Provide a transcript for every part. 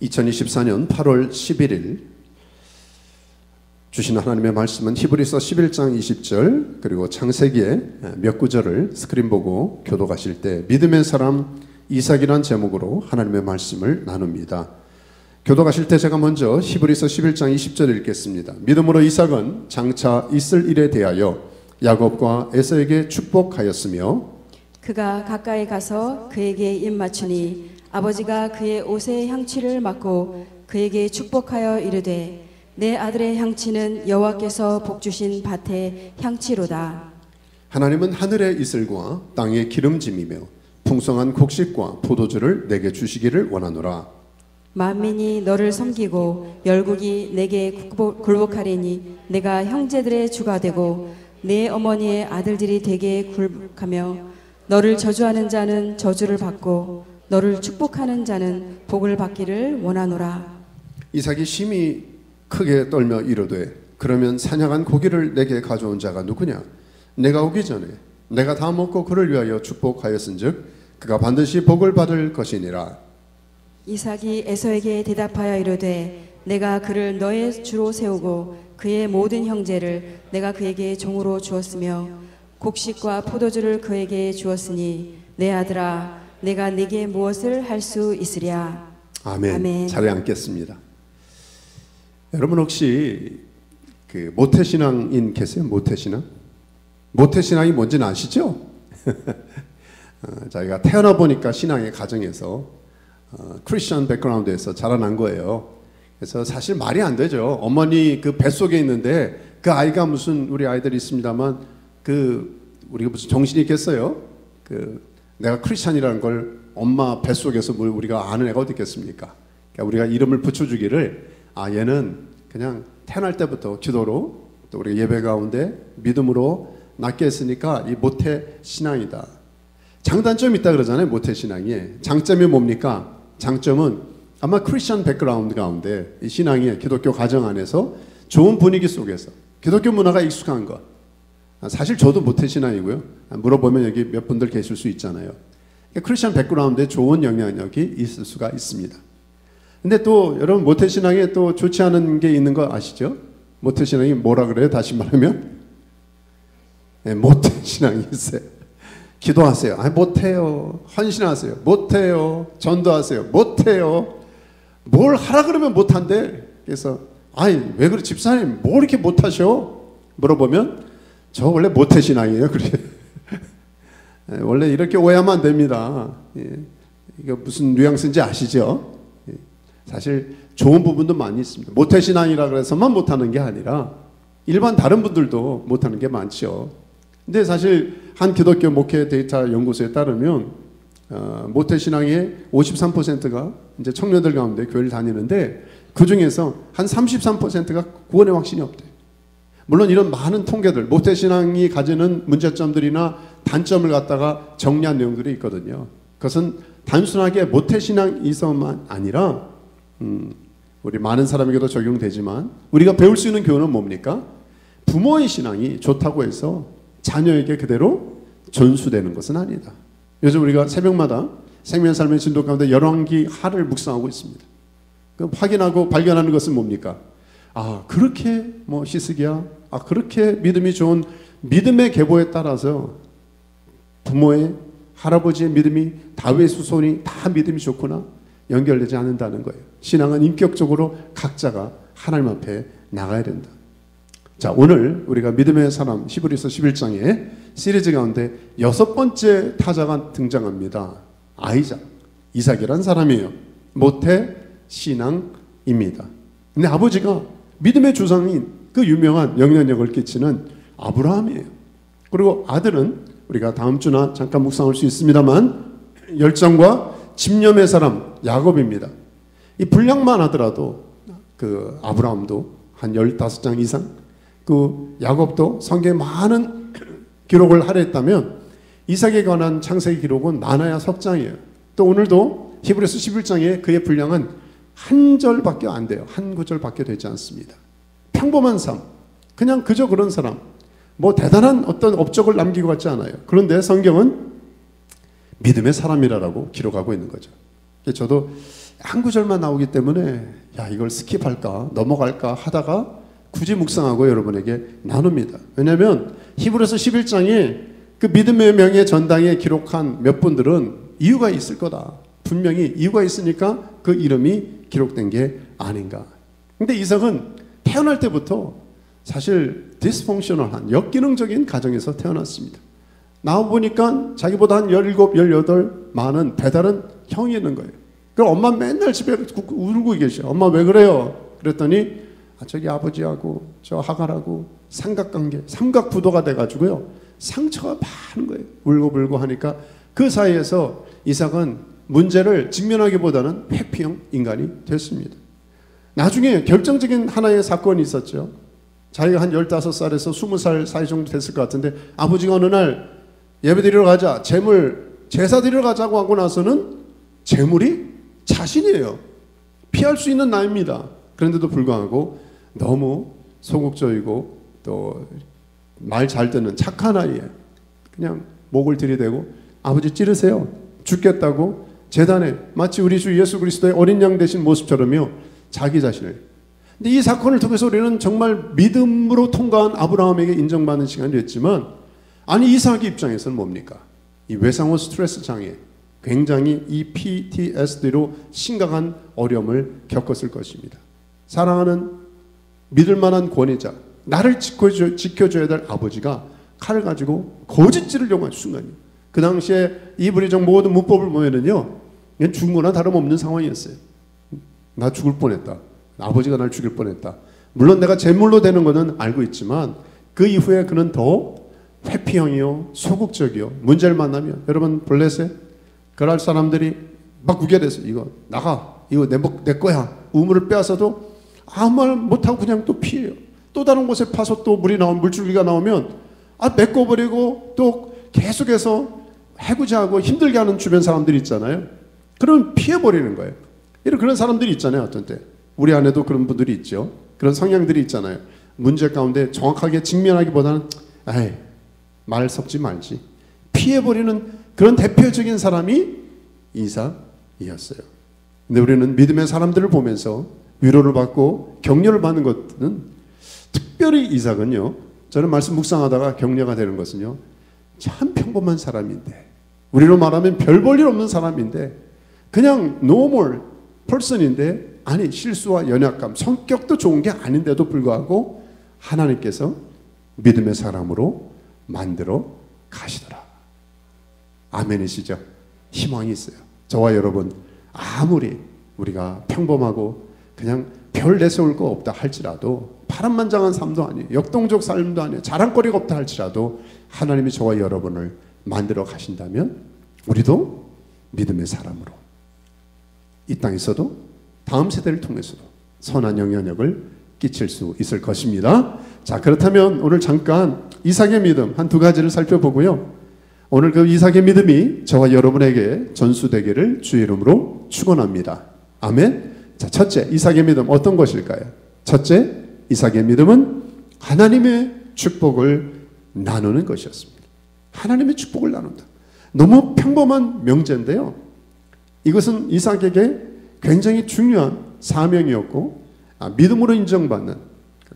2024년 8월 11일 주신 하나님의 말씀은 히브리서 11장 20절 그리고 창세기의 몇 구절을 스크린 보고 교독하실 때 믿음의 사람 이삭이란 제목으로 하나님의 말씀을 나눕니다. 교독하실 때 제가 먼저 히브리서 11장 20절 읽겠습니다. 믿음으로 이삭은 장차 있을 일에 대하여 야곱과 에서에게 축복하였으며 그가 가까이 가서 그에게 입 맞추니 아버지가 그의 옷의 향취를 맡고 그에게 축복하여 이르되 내 아들의 향취는 여호와께서 복주신 밭의 향취로다. 하나님은 하늘의 이슬과 땅의 기름짐이며 풍성한 곡식과 포도주를 내게 주시기를 원하노라. 만민이 너를 섬기고 열국이 내게 굴복하리니 내가 형제들의 주가 되고 내 어머니의 아들들이 되게 굴복하며 너를 저주하는 자는 저주를 받고 너를 축복하는 자는 복을 받기를 원하노라. 이삭이 심히 크게 떨며 이르되 그러면 사냥한 고기를 내게 가져온 자가 누구냐? 내가 오기 전에 내가 다 먹고 그를 위하여 축복하였은즉 그가 반드시 복을 받을 것이니라. 이삭이 에서에게 대답하여 이르되 내가 그를 너의 주로 세우고 그의 모든 형제를 내가 그에게 종으로 주었으며 곡식과 포도주를 그에게 주었으니 내 아들아 내가 네게 무엇을 할 수 있으랴. 아멘. 아멘. 자리에 앉겠습니다. 여러분 혹시 그 모태신앙인 계세요? 모태신앙? 모태신앙이 뭔지는 아시죠? 저희가 태어나 보니까 신앙의 가정에서 크리스천 백그라운드에서 자라난 거예요. 그래서 사실 말이 안 되죠. 어머니 그 뱃속에 있는데 그 아이가 무슨 우리 아이들이 있습니다만 우리가 무슨 정신이 있겠어요? 내가 크리스찬이라는 걸 엄마 뱃속에서 뭘 우리가 아는 애가 어디 있겠습니까? 그러니까 우리가 이름을 붙여주기를 얘는 그냥 태어날 때부터 기도로 또 우리 예배 가운데 믿음으로 낳게 했으니까 이 모태 신앙이다. 장단점이 있다 그러잖아요. 모태 신앙이. 장점이 뭡니까? 장점은 아마 크리스천 백그라운드 가운데 이 신앙이 기독교 가정 안에서 좋은 분위기 속에서 기독교 문화가 익숙한 것. 사실 저도 모태신앙이고요. 물어보면 여기 몇 분들 계실 수 있잖아요. 크리스천 백그라운드에 좋은 영향력이 있을 수가 있습니다. 근데 또 여러분 모태신앙에 또 좋지 않은 게 있는 거 아시죠? 모태신앙이 뭐라 그래요? 다시 말하면 모태신앙이 있어요. 기도하세요. 못해요. 헌신하세요. 못해요. 전도하세요. 못해요. 뭘 하라 그러면 못한대. 그래서 왜 그래 집사님 뭘 이렇게 못하셔? 물어보면 저 원래 모태신앙이에요. 그래. 원래 이렇게 오해하면 안 됩니다. 이거 무슨 뉘앙스인지 아시죠? 사실 좋은 부분도 많이 있습니다. 모태신앙이라 그래서만 못하는 게 아니라 일반 다른 분들도 못하는 게 많죠. 근데 사실 한 기독교 목회 데이터 연구소에 따르면 모태신앙의 53%가 이제 청년들 가운데 교회를 다니는데 그 중에서 한 33%가 구원의 확신이 없대요. 물론 이런 많은 통계들, 모태신앙이 가지는 문제점들이나 단점을 갖다가 정리한 내용들이 있거든요. 그것은 단순하게 모태신앙이서만 아니라 우리 많은 사람에게도 적용되지만 우리가 배울 수 있는 교훈은 뭡니까? 부모의 신앙이 좋다고 해서 자녀에게 그대로 전수되는 것은 아니다. 요즘 우리가 새벽마다 생명 삶의 진도 가운데 열왕기 하를 묵상하고 있습니다. 확인하고 발견하는 것은 뭡니까? 그렇게 히스기야, 그렇게 믿음이 좋은 믿음의 계보에 따라서 부모의 할아버지의 믿음이 다윗의 후손이 다 믿음이 좋구나 연결되지 않는다는 거예요. 신앙은 인격적으로 각자가 하나님 앞에 나가야 된다. 자, 오늘 우리가 믿음의 사람 히브리서 11장의 시리즈 가운데 6번째 타자가 등장합니다. 이삭이란 사람이에요. 모태 신앙입니다. 근데 아버지가 믿음의 주상인 그 유명한 영향력을 끼치는 아브라함이에요. 그리고 아들은 우리가 다음 주나 잠깐 묵상할 수 있습니다만 열정과 집념의 사람 야곱입니다. 이 분량만 하더라도 그 아브라함도 한 15장 이상, 그 야곱도 성경에 많은 기록을 하려 했다면 이삭에 관한 창세기 기록은 많아야 석장이에요. 또 오늘도 히브리서 11장에 그의 분량은 한 절밖에 안 돼요. 한 구절밖에 되지 않습니다. 평범한 삶, 그냥 그저 그런 사람, 대단한 어떤 업적을 남기고 같지 않아요. 그런데 성경은 믿음의 사람이라고 기록하고 있는 거죠. 저도 한 구절만 나오기 때문에 야, 이걸 스킵할까 넘어갈까 하다가 굳이 묵상하고 여러분에게 나눕니다. 왜냐하면 히브리서 11장에 그 믿음의 명예 전당에 기록한 몇 분들은 이유가 있을 거다. 분명히 이유가 있으니까 그 이름이 기록된 게 아닌가. 근데 이삭은 태어날 때부터 사실 디스펑셔널한 역기능적인 가정에서 태어났습니다. 나와보니까 자기보다 한 17, 18 많은 배다른 형이 있는 거예요. 그럼 엄마 맨날 집에 울고 계셔. 엄마 왜 그래요? 그랬더니 저기 아버지하고 저 하갈하고 삼각관계, 삼각부도가 돼가지고요. 상처가 많은 거예요. 울고불고 하니까 그 사이에서 이삭은 문제를 직면하기보다는 회피형 인간이 됐습니다. 나중에 결정적인 하나의 사건이 있었죠. 자기가 한 15살에서 20살 사이 정도 됐을 것 같은데 아버지가 어느 날 예배 드리러 가자, 제사 드리러 가자고 하고 나서는 재물이 자신이에요. 피할 수 있는 나이입니다. 그런데도 불구하고 너무 소극적이고 또 말 잘 듣는 착한 아이예요. 그냥 목을 들이대고 아버지 찌르세요. 죽겠다고 제단에 마치 우리 주 예수 그리스도의 어린 양 되신 모습처럼요. 자기 자신을. 근데 이 사건을 통해서 우리는 정말 믿음으로 통과한 아브라함에게 인정받는 시간이 됐지만 아니 이삭의 입장에서는 뭡니까? 이 외상후 스트레스 장애 굉장히 이 PTSD로 심각한 어려움을 겪었을 것입니다. 사랑하는 믿을 만한 권위자 나를 지켜줘야 될 아버지가 칼을 가지고 거짓 찌르려고 한 순간이에요. 그 당시에 이브리적 모든 문법을 보면은요 이건 죽은 거나 다름없는 상황이었어요. 나 죽을 뻔했다. 아버지가 날 죽일 뻔했다. 물론 내가 제물로 되는 것은 알고 있지만 그 이후에 그는 더 회피형이요 소극적이요 문제를 만나면 여러분 볼레셋 그럴 사람들이 막 구겨대서 이거 나가 이거 내 거야 우물을 빼앗아도 아무 말 못하고 그냥 또 피해요. 또 다른 곳에 파서 또 물줄기가 나오면 메꿔버리고 또 계속해서 해구지하고 힘들게 하는 주변 사람들이 있잖아요. 그럼 피해버리는 거예요. 그런 사람들이 있잖아요. 어떤 때 우리 안에도 그런 분들이 있죠. 그런 성향들이 있잖아요. 문제 가운데 정확하게 직면하기보다는 말 섞지 말지 피해버리는 그런 대표적인 사람이 이삭이었어요. 근데 우리는 믿음의 사람들을 보면서 위로를 받고 격려를 받는 것은 특별히 이삭은요. 저는 말씀 묵상하다가 격려가 되는 것은요. 참 평범한 사람인데 우리로 말하면 별 볼 일 없는 사람인데 그냥 normal person인데 아니 실수와 연약감 성격도 좋은 게 아닌데도 불구하고 하나님께서 믿음의 사람으로 만들어 가시더라. 아멘이시죠? 희망이 있어요. 저와 여러분 아무리 우리가 평범하고 그냥 별 내세울 거 없다 할지라도 파란만장한 삶도 아니에요. 역동적 삶도 아니에요. 자랑거리가 없다 할지라도 하나님이 저와 여러분을 만들어 가신다면 우리도 믿음의 사람으로 이 땅에서도 다음 세대를 통해서도 선한 영향력을 끼칠 수 있을 것입니다. 자, 그렇다면 오늘 잠깐 이삭의 믿음 한 두 가지를 살펴보고요. 오늘 그 이삭의 믿음이 저와 여러분에게 전수되기를 주의 이름으로 축원합니다. 아멘. 자, 첫째, 이삭의 믿음 어떤 것일까요? 첫째, 이삭의 믿음은 하나님의 축복을 나누는 것이었습니다. 하나님의 축복을 나눈다. 너무 평범한 명제인데요. 이것은 이삭에게 굉장히 중요한 사명이었고 믿음으로 인정받는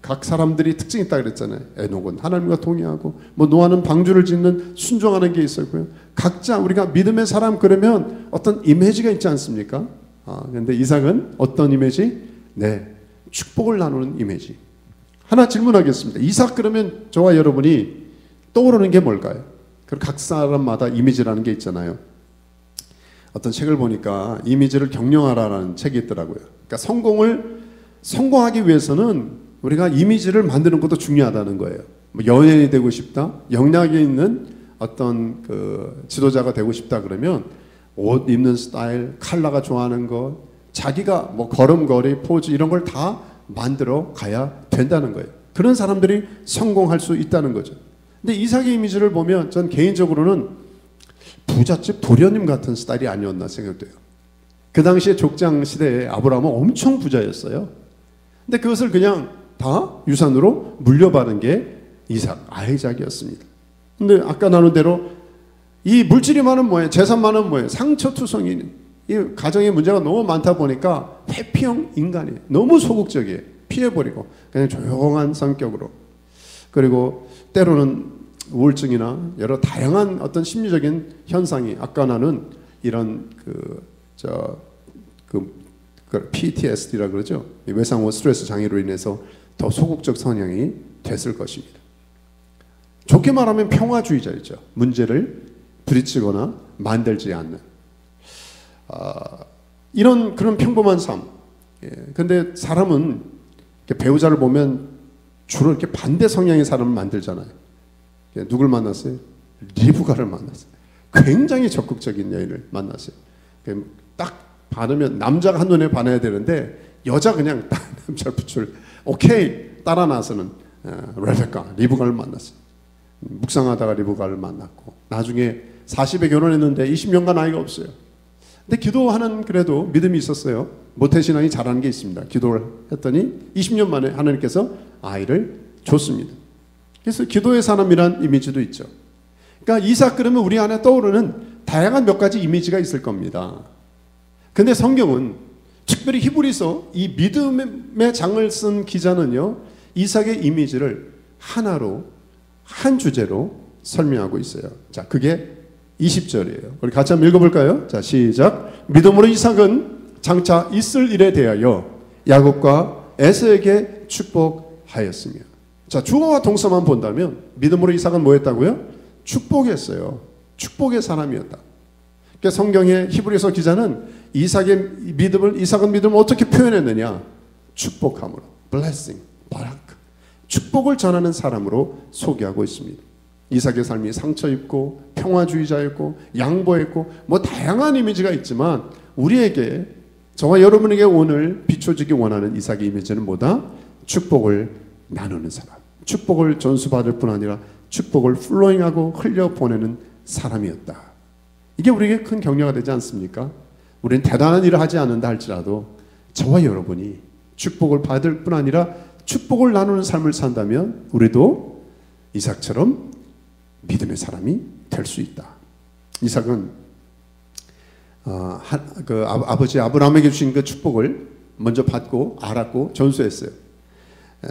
각 사람들이 특징이 있다 그랬잖아요. 에녹은 하나님과 동의하고 노아는 방주를 짓는 순종하는 게 있었고요. 각자 우리가 믿음의 사람 그러면 어떤 이미지가 있지 않습니까? 그런데 이삭은 어떤 이미지? 네, 축복을 나누는 이미지. 하나 질문하겠습니다. 이삭 그러면 저와 여러분이 떠오르는 게 뭘까요? 각 사람마다 이미지라는 게 있잖아요. 어떤 책을 보니까 이미지를 경영하라라는 책이 있더라고요. 그러니까 성공하기 위해서는 우리가 이미지를 만드는 것도 중요하다는 거예요. 연예인이 되고 싶다, 영향이 있는 어떤 그 지도자가 되고 싶다 그러면 옷 입는 스타일, 컬러가 좋아하는 것, 자기가 걸음걸이, 포즈 이런 걸 다 만들어 가야 된다는 거예요. 그런 사람들이 성공할 수 있다는 거죠. 근데 이삭의 이미지를 보면 전 개인적으로는 부잣집 도련님 같은 스타일이 아니었나 생각돼요. 그 당시에 족장 시대에 아브라함은 엄청 부자였어요. 근데 그것을 그냥 다 유산으로 물려받은 게 아이작이었습니다. 근데 아까 나눈 대로 이 물질이 많은 뭐예요? 재산 많은 뭐예요? 상처투성이 이 가정의 문제가 너무 많다 보니까 회피형 인간이 너무 소극적이에요. 피해버리고 그냥 조용한 성격으로. 그리고 때로는 우울증이나 여러 다양한 어떤 심리적인 현상이 아까 나눈 이런 PTSD라 그러죠. 외상후 스트레스 장애로 인해서 더 소극적 성향이 됐을 것입니다. 좋게 말하면 평화주의자이죠. 문제를 부딪히거나 만들지 않는 이런 그런 평범한 삶. 근데 사람은 배우자를 보면 주로 이렇게 반대 성향의 사람을 만들잖아요. 누굴 만났어요? 리브가를 만났어요. 굉장히 적극적인 여인을 만났어요. 딱 반하면 남자가 한눈에 반해야 되는데 여자 그냥 딱 남자 붙일 오케이 따라 나서는 레베카 리브가를 만났어요. 묵상하다가 리브가를 만났고 나중에 40에 결혼했는데 20년간 아이가 없어요. 근데 기도하는 그래도 믿음이 있었어요. 모태신앙이 잘하는 게 있습니다. 기도를 했더니 20년 만에 하나님께서 아이를 줬습니다. 그래서 기도의 사람이란 이미지도 있죠. 그러니까 이삭 그러면 우리 안에 떠오르는 다양한 몇 가지 이미지가 있을 겁니다. 근데 성경은 특별히 히브리서 이 믿음의 장을 쓴 기자는요, 이삭의 이미지를 하나로 한 주제로 설명하고 있어요. 자, 그게 20절이에요. 우리 같이 한번 읽어볼까요? 자, 시작. 믿음으로 이삭은 장차 있을 일에 대하여 야곱과 에서에게 축복하였으며. 자, 주어와 동사만 본다면 믿음으로 이삭은 뭐 했다고요? 축복했어요. 축복의 사람이었다. 그러니까 성경의 히브리서 기자는 이삭은 믿음을 어떻게 표현했느냐? 축복함으로. blessing, 바라크. 축복을 전하는 사람으로 소개하고 있습니다. 이삭의 삶이 상처 입고 평화주의자였고 양보했고 뭐 다양한 이미지가 있지만 우리에게 저와 여러분에게 오늘 비춰주기 원하는 이삭의 이미지는 뭐다? 축복을 나누는 사람. 축복을 전수받을 뿐 아니라 축복을 플로잉하고 흘려보내는 사람이었다. 이게 우리에게 큰 격려가 되지 않습니까? 우리는 대단한 일을 하지 않는다 할지라도 저와 여러분이 축복을 받을 뿐 아니라 축복을 나누는 삶을 산다면 우리도 이삭처럼 믿음의 사람이 될 수 있다. 이삭은 아버지 아브라함에게 주신 그 축복을 먼저 받고 알았고 전수했어요.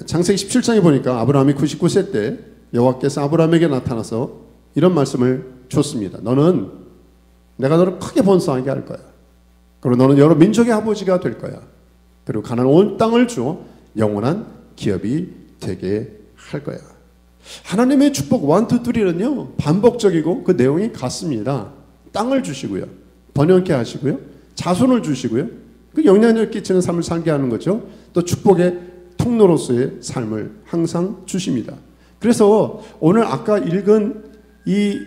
창세기 17장에 보니까 아브라함이 99세 때 여호와께서 아브라함에게 나타나서 이런 말씀을 줬습니다. 너는 내가 너를 크게 번성하게 할 거야. 그리고 너는 여러 민족의 아버지가 될 거야. 그리고 가나안 온 땅을 주어 영원한 기업이 되게 할 거야. 하나님의 축복 1, 2, 3는요 반복적이고 그 내용이 같습니다. 땅을 주시고요, 번영케 하시고요, 자손을 주시고요, 그 영향력 끼치는 삶을 살게 하는 거죠. 또 축복의 통로로서의 삶을 항상 주십니다. 그래서 오늘 아까 읽은 이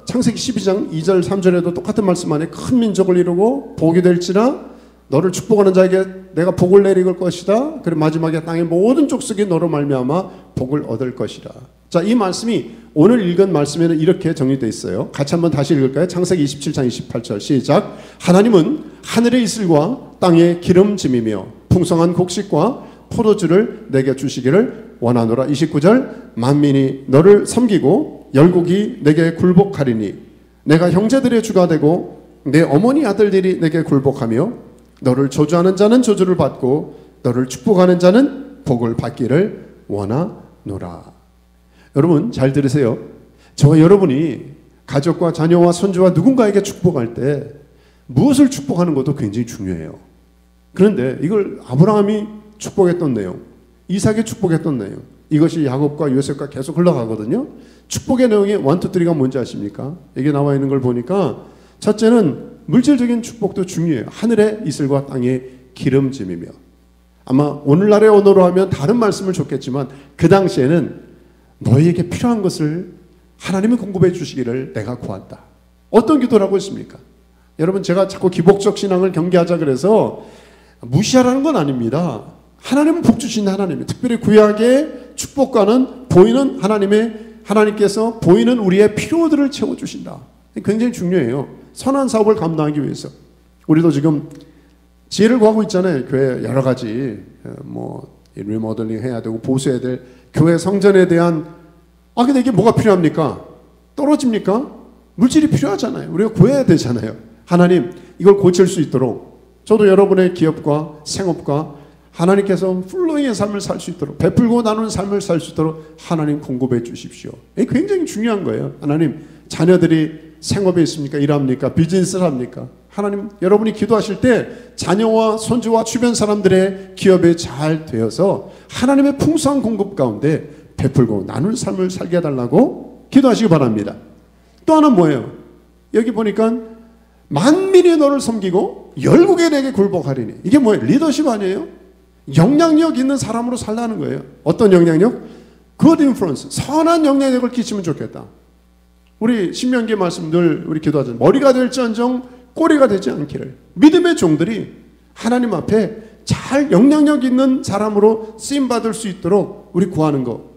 창세기 12장 2절 3절에도 똑같은 말씀 안에 큰 민족을 이루고 복이 될지라 너를 축복하는 자에게 내가 복을 내릴 것이다. 그리고 마지막에 땅의 모든 족속이 너로 말미암아 복을 얻을 것이라. 자, 이 말씀이 오늘 읽은 말씀에는 이렇게 정리되어 있어요. 같이 한번 다시 읽을까요? 창세기 27장 28절 시작. 하나님은 하늘의 이슬과 땅의 기름짐이며 풍성한 곡식과 포도주를 내게 주시기를 원하노라. 29절 만민이 너를 섬기고 열국이 내게 굴복하리니 내가 형제들의 주가 되고 내 어머니 아들들이 내게 굴복하며 너를 저주하는 자는 저주를 받고 너를 축복하는 자는 복을 받기를 원하노라. 여러분 잘 들으세요. 저와 여러분이 가족과 자녀와 손주와 누군가에게 축복할 때 무엇을 축복하는 것도 굉장히 중요해요. 그런데 이걸 아브라함이 축복했던 내용, 이삭이 축복했던 내용, 이것이 야곱과 요셉과 계속 흘러가거든요. 축복의 내용이 1, 2, 3가 뭔지 아십니까? 여기 나와 있는 걸 보니까 첫째는 물질적인 축복도 중요해요. 하늘의 이슬과 땅의 기름짐이며. 아마 오늘날의 언어로 하면 다른 말씀을 줬겠지만 그 당시에는 너희에게 필요한 것을 하나님이 공급해 주시기를 내가 구한다. 어떤 기도를 하고 있습니까? 여러분 제가 자꾸 기복적 신앙을 경계하자 그래서 무시하라는 건 아닙니다. 하나님은 복 주신 하나님이 특별히 구약의 축복과는 보이는 하나님께서 보이는 우리의 필요들을 채워주신다. 굉장히 중요해요. 선한 사업을 감당하기 위해서. 우리도 지금 지혜를 구하고 있잖아요. 교회 여러 가지 리모델링 해야 되고 보수해야 될 교회 성전에 대한 근데 이게 뭐가 필요합니까? 떨어집니까? 물질이 필요하잖아요. 우리가 구해야 되잖아요. 하나님 이걸 고칠 수 있도록 저도 여러분의 기업과 생업과 하나님께서 플로잉의 삶을 살 수 있도록 베풀고 나누는 삶을 살 수 있도록 하나님 공급해 주십시오. 이게 굉장히 중요한 거예요. 하나님 자녀들이 생업에 있습니까? 일합니까? 비즈니스를 합니까? 하나님 여러분이 기도하실 때 자녀와 손주와 주변 사람들의 기업에 잘 되어서 하나님의 풍성한 공급 가운데 베풀고 나누는 삶을 살게 해달라고 기도하시기 바랍니다. 또 하나는 뭐예요? 여기 보니까 만민이 너를 섬기고 열국에 내게 굴복하리니. 이게 뭐예요? 리더십 아니에요? 영향력 있는 사람으로 살라는 거예요. 어떤 영향력? good influence, 선한 영향력을 끼치면 좋겠다. 우리 신명기 말씀 늘 우리 기도하잖아요. 머리가 될지언정 꼬리가 되지 않기를. 믿음의 종들이 하나님 앞에 잘 영향력 있는 사람으로 쓰임받을 수 있도록 우리 구하는 거.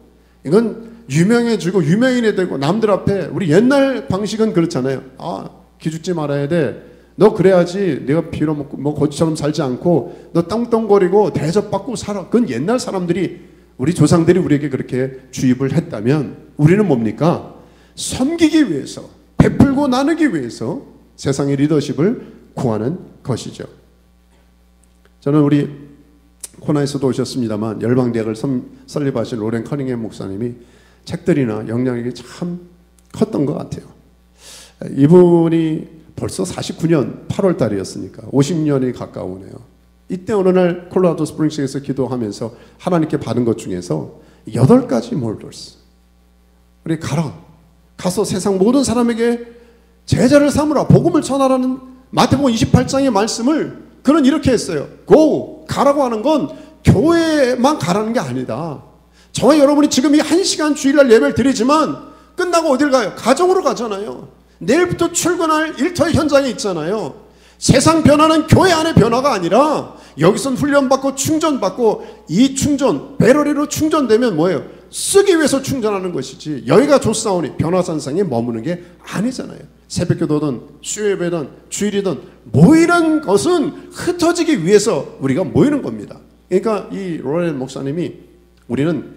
이건 유명해지고 유명인이 되고 남들 앞에, 우리 옛날 방식은 그렇잖아요. 아, 기죽지 말아야 돼. 너 그래야지 네가 빌어먹고 뭐 거지처럼 살지 않고 너 떵떵거리고 대접받고 살아. 그건 옛날 사람들이, 우리 조상들이 우리에게 그렇게 주입을 했다면 우리는 뭡니까? 섬기기 위해서, 베풀고 나누기 위해서 세상의 리더십을 구하는 것이죠. 저는 우리 코나에서도 오셨습니다만 열방대학을 설립하신 로렌 커닝햄 목사님이 책들이나 영향력이 참 컸던 것 같아요. 이분이 벌써 49년 8월 달이었으니까 50년이 가까우네요. 이때 어느 날 콜로라도 스프링스에서 기도하면서 하나님께 받은 것 중에서 8가지 몰더스. 우리 가서 세상 모든 사람에게 제자를 삼으라, 복음을 전하라는 마태복음 28장의 말씀을 그는 이렇게 했어요. 가라고 하는 건 교회만 가라는 게 아니다. 저와 여러분이 지금 이 1시간 주일날 예배를 드리지만 끝나고 어딜 가요? 가정으로 가잖아요. 내일부터 출근할 일터의 현장에 있잖아요. 세상 변화는 교회 안의 변화가 아니라 여기선 훈련받고 충전받고, 이 충전, 배터리로 충전되면 뭐예요? 쓰기 위해서 충전하는 것이지 여기가 좋사오니 변화산상에 머무는 게 아니잖아요. 새벽기도든 수요예배든 주일이든 모이는 것은 흩어지기 위해서 우리가 모이는 겁니다. 그러니까 이 로렌 목사님이 우리는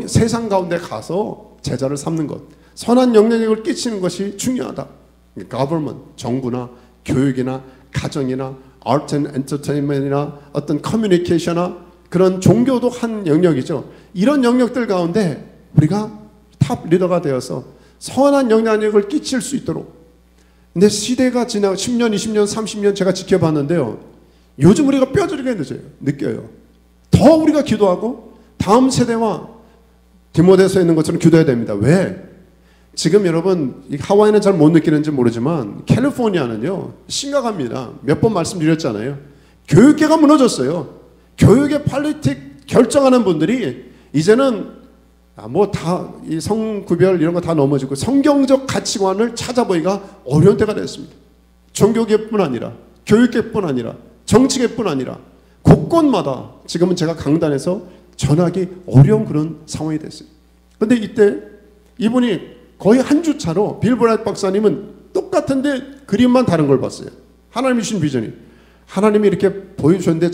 세상 가운데 가서 제자를 삼는 것, 선한 영향력을 끼치는 것이 중요하다. government, 정부나 교육이나 가정이나 art and entertainment이나 어떤 커뮤니케이션이나 그런 종교도 한 영역이죠. 이런 영역들 가운데 우리가 탑 리더가 되어서 선한 영향력을 끼칠 수 있도록. 근데 시대가 지나고 10년, 20년, 30년 제가 지켜봤는데요. 요즘 우리가 뼈저리게 느껴요. 더 우리가 기도하고 다음 세대와 디모데서에 있는 것처럼 기도해야 됩니다. 왜? 지금 여러분 하와이는 잘 못 느끼는지 모르지만 캘리포니아는요 심각합니다. 몇 번 말씀드렸잖아요. 교육계가 무너졌어요. 교육의 팔리틱 결정하는 분들이 이제는 뭐 다 이 성구별 이런 거 다 넘어지고 성경적 가치관을 찾아보기가 어려운 때가 됐습니다. 종교계뿐 아니라 교육계뿐 아니라 정치계뿐 아니라 곳곳마다 지금은 제가 강단에서 전하기 어려운 그런 상황이 됐어요. 그런데 이때 이분이 거의 한 주 차로 빌 브라이트 박사님은 똑같은데 그림만 다른 걸 봤어요. 하나님이 주신 비전이. 하나님이 이렇게 보여주셨는데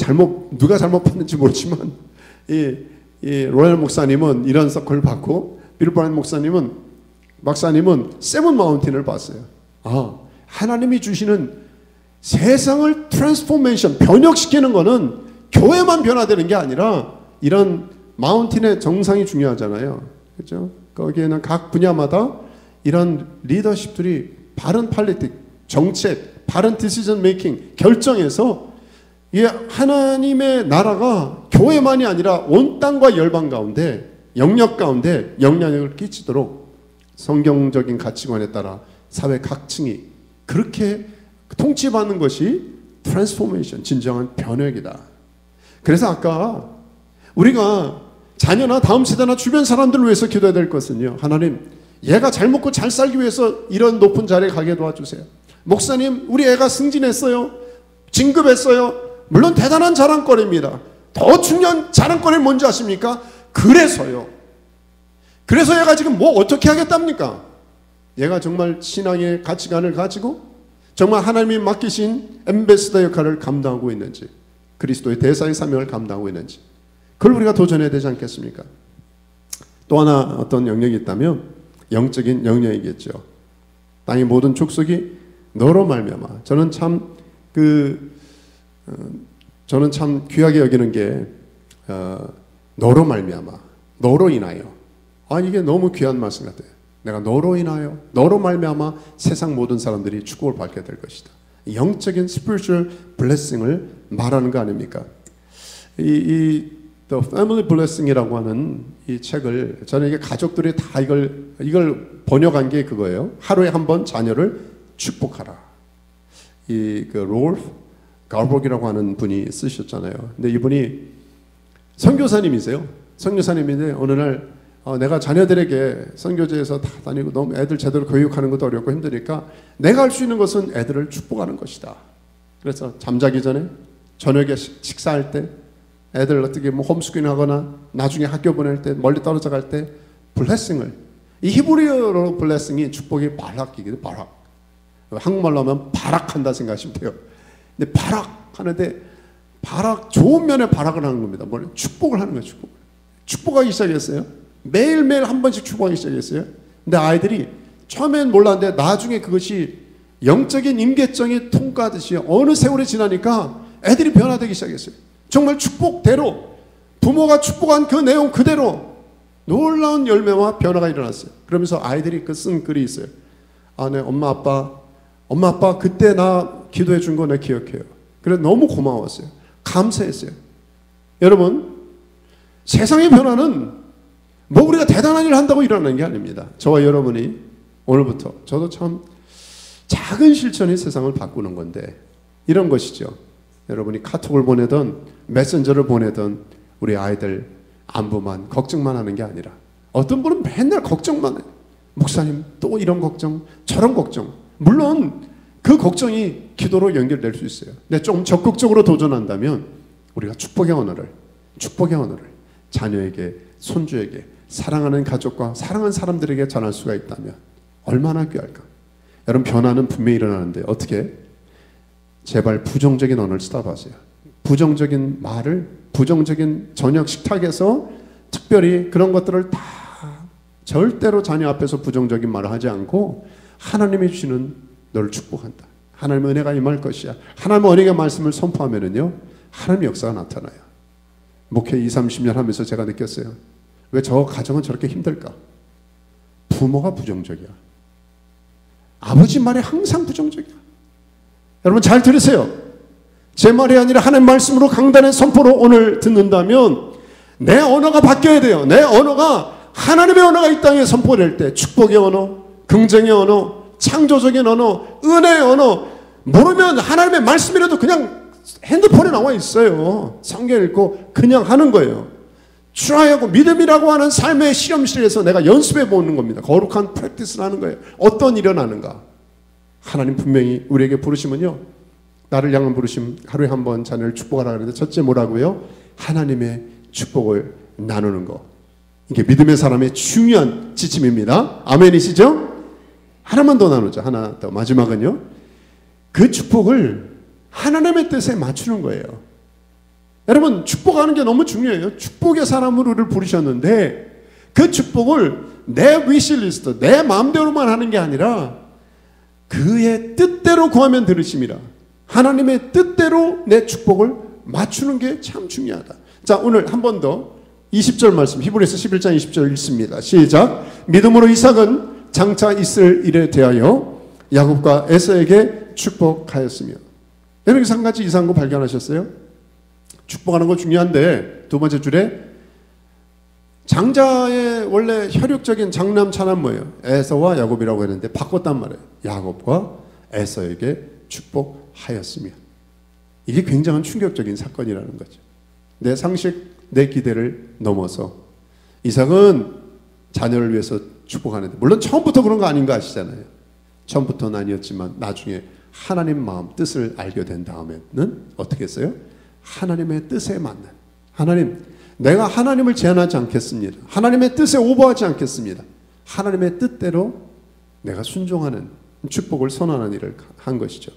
누가 잘못 봤는지 모르지만 이 로얄 목사님은 이런 서클을 봤고 빌 브라이트 박사님은 세븐 마운틴을 봤어요. 아, 하나님이 주시는 세상을 트랜스포메이션, 변혁시키는 거는 교회만 변화되는 게 아니라 이런 마운틴의 정상이 중요하잖아요. 그렇죠? 거기에는 각 분야마다 이런 리더십들이 바른 팔리틱, 정책, 바른 디시전 메이킹, 결정해서 이 하나님의 나라가 교회만이 아니라 온 땅과 열방 가운데, 영역 가운데 영향력을 끼치도록 성경적인 가치관에 따라 사회 각층이 그렇게 통치받는 것이 트랜스포메이션, 진정한 변혁이다. 그래서 아까 우리가 자녀나 다음 세대나 주변 사람들을 위해서 기도해야 될 것은요, 하나님, 얘가 잘 먹고 잘 살기 위해서 이런 높은 자리에 가게 도와주세요. 목사님, 우리 애가 승진했어요. 진급했어요. 물론 대단한 자랑거리입니다. 더 중요한 자랑거리는 뭔지 아십니까? 그래서요. 그래서 얘가 지금 뭐 어떻게 하겠답니까? 얘가 정말 신앙의 가치관을 가지고 정말 하나님이 맡기신 엠베스더 역할을 감당하고 있는지, 그리스도의 대사의 사명을 감당하고 있는지, 그걸 우리가 도전해야 되지 않겠습니까? 또 하나 어떤 영역이 있다면 영적인 영역이겠죠. 땅의 모든 족속이 너로 말미암아. 저는 참 저는 참 귀하게 여기는 게 너로 말미암아, 너로 인하여. 이게 너무 귀한 말씀 같아요. 내가 너로 인하여, 너로 말미암아 세상 모든 사람들이 축복을 받게 될 것이다. 영적인 spiritual blessing을 말하는 거 아닙니까? The Family Blessing이라고 하는 이 책을 저는 이게 가족들이 다 이걸 번역한 게 그거예요. 하루에 한 번 자녀를 축복하라. 롤프 갈복이라고 하는 분이 쓰셨잖아요. 근데 이분이 선교사님이세요. 선교사님인데 어느 날 내가 자녀들에게 선교제에서 다 다니고 너무 애들 제대로 교육하는 것도 어렵고 힘드니까 내가 할 수 있는 것은 애들을 축복하는 것이다. 그래서 잠자기 전에, 저녁에 식사할 때, 애들 어떻게 홈스쿨링 하거나 나중에 학교 보낼 때, 멀리 떨어져 갈 때 블레싱을, 이 히브리어로 블레싱이 축복이 바락이거든요. 바락. 한국말로 하면 바락한다 생각하시면 돼요. 근데 바락하는데 바락, 좋은 면에 바락을 하는 겁니다. 뭘 축복을 하는 거예요. 축복하기 시작했어요. 매일매일 한 번씩 축복하기 시작했어요. 근데 아이들이 처음엔 몰랐는데 나중에 그것이 영적인 임계점이 통과하듯이 어느 세월이 지나니까 애들이 변화되기 시작했어요. 정말 축복대로, 부모가 축복한 그 내용 그대로 놀라운 열매와 변화가 일어났어요. 그러면서 아이들이 쓴 글이 있어요. 네, 엄마 아빠 그때 나 기도해 준 거 내 기억해요. 그래서 너무 고마웠어요. 감사했어요. 여러분, 세상의 변화는 우리가 대단한 일을 한다고 일어나는 게 아닙니다. 저와 여러분이 오늘부터, 저도 참 작은 실천이 세상을 바꾸는 건데 이런 것이죠. 여러분이 카톡을 보내든 메신저를 보내든 우리 아이들 안부만, 걱정만 하는 게 아니라, 어떤 분은 맨날 걱정만 해요. 목사님 또 이런 걱정, 저런 걱정. 물론 그 걱정이 기도로 연결될 수 있어요. 근데 좀 적극적으로 도전한다면 우리가 축복의 언어를 자녀에게, 손주에게, 사랑하는 가족과 사랑하는 사람들에게 전할 수가 있다면 얼마나 귀할까. 여러분, 변화는 분명히 일어나는데 어떻게? 제발 부정적인 언어를 쓰다 마세요. 부정적인 말을, 부정적인 저녁 식탁에서 특별히 그런 것들을 다 절대로 자녀 앞에서 부정적인 말을 하지 않고 하나님이 주시는 너를 축복한다. 하나님의 은혜가 임할 것이야. 하나님의 은혜의 말씀을 선포하면은요, 하나님의 역사가 나타나요. 목회 20-30년 하면서 제가 느꼈어요. 왜 저 가정은 저렇게 힘들까? 부모가 부정적이야. 아버지 말이 항상 부정적이야. 여러분 잘 들으세요. 제 말이 아니라 하나님 말씀으로 강단의 선포로 오늘 듣는다면 내 언어가 바뀌어야 돼요. 내 언어가 하나님의 언어가 이 땅에 선포될 때, 축복의 언어, 긍정의 언어, 창조적인 언어, 은혜의 언어, 모르면 하나님의 말씀이라도 그냥 핸드폰에 나와 있어요. 성경 읽고 그냥 하는 거예요. 트라이하고 믿음이라고 하는 삶의 실험실에서 내가 연습해 보는 겁니다. 거룩한 프랙티스를 하는 거예요. 어떤 일이 일어나는가? 하나님 분명히 우리에게 부르시면요, 나를 향한 부르심, 하루에 한 번 자녀를 축복하라 그러는데 첫째 뭐라고요? 하나님의 축복을 나누는 거. 이게 믿음의 사람의 중요한 지침입니다. 아멘이시죠? 하나만 더 나누자. 하나 더. 마지막은요, 그 축복을 하나님의 뜻에 맞추는 거예요. 여러분, 축복하는 게 너무 중요해요. 축복의 사람으로 우리를 부르셨는데 그 축복을 내 위시리스트, 내 마음대로만 하는 게 아니라 그의 뜻대로 구하면 들으심이라. 하나님의 뜻대로 내 축복을 맞추는 게 참 중요하다. 자, 오늘 한 번 더 20절 말씀, 히브리서 11장 20절 읽습니다. 시작. 믿음으로 이삭은 장차 있을 일에 대하여 야곱과 에서에게 축복하였으며. 여러분, 한 가지 이상한 거 발견하셨어요? 축복하는 거 중요한데 두 번째 줄에 장자의 원래 혈육적인 장남 차남 뭐예요? 에서와 야곱이라고 했는데 바꿨단 말이에요. 야곱과 에서에게 축복하였으며. 이게 굉장한 충격적인 사건이라는 거죠. 내 상식, 내 기대를 넘어서 이삭은 자녀를 위해서 축복하는데, 물론 처음부터 그런 거 아닌 거 아시잖아요. 처음부터는 아니었지만 나중에 하나님 마음, 뜻을 알게 된 다음에는 어떻게 했어요? 하나님의 뜻에 맞는, 하나님, 내가 하나님을 제한하지 않겠습니다. 하나님의 뜻에 오버하지 않겠습니다. 하나님의 뜻대로 내가 순종하는 축복을 선언하는 일을 한 것이죠.